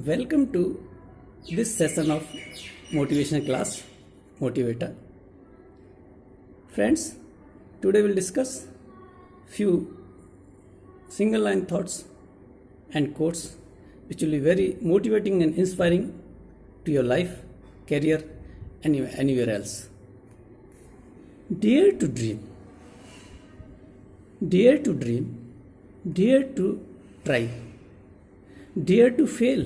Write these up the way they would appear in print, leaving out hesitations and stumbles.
Welcome to this session of motivational class Motivator. Friends, today we'll discuss few single line thoughts and quotes which will be very motivating and inspiring to your life, career, and anywhere else. Dare to dream. Dare to dream. Dare to try. Dare to fail.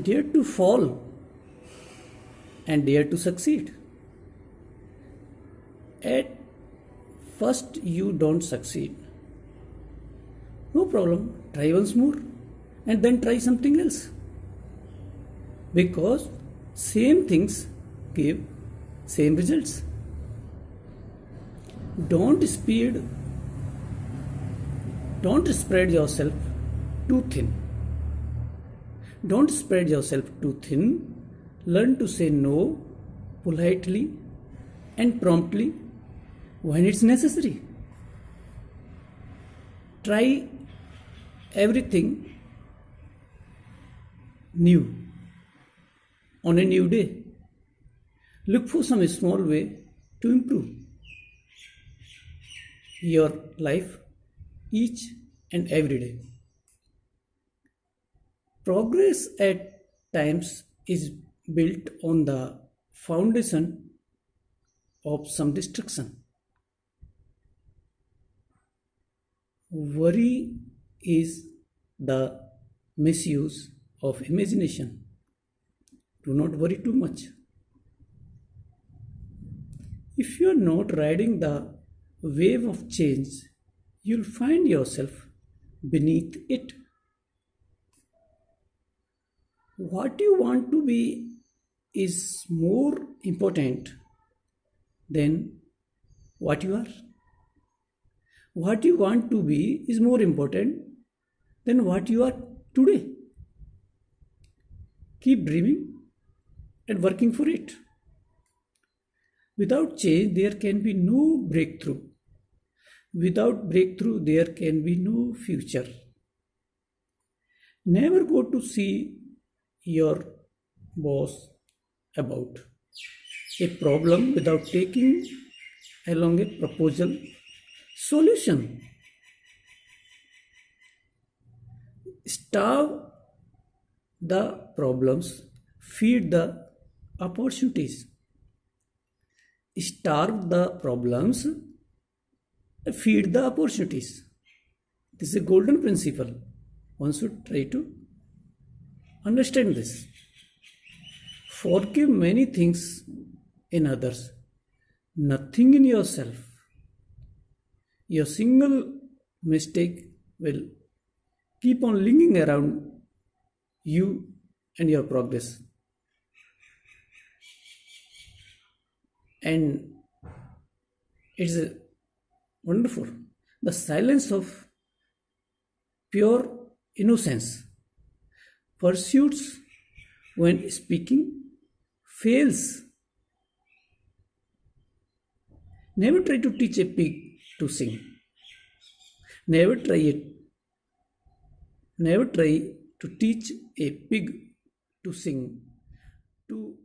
Dare to fall, and dare to succeed. At first you don't succeed. No problem, try once more and then try something else. Because same things give same results. Don't spread yourself too thin. Don't spread yourself too thin. Learn to say no politely and promptly when it's necessary. Try everything new on a new day. Look for some small way to improve your life each and every day. Progress at times is built on the foundation of some destruction. Worry is the misuse of imagination. Do not worry too much. If you are not riding the wave of change, you'll find yourself beneath it. What you want to be is more important than what you are. What you want to be is more important than what you are today. Keep dreaming and working for it. Without change, there can be no breakthrough. Without breakthrough, there can be no future. Never go to see your boss about a problem without taking along a proposal solution. Starve the problems, feed the opportunities. Starve the problems, feed the opportunities. This is a golden principle. One should try to understand this. Forgive many things in others, nothing in yourself. Your single mistake will keep on lingering around you and your progress. And it's wonderful. The silence of pure innocence. Pursuits when speaking fails. Never try to teach a pig to sing. Never try to teach a pig to sing. To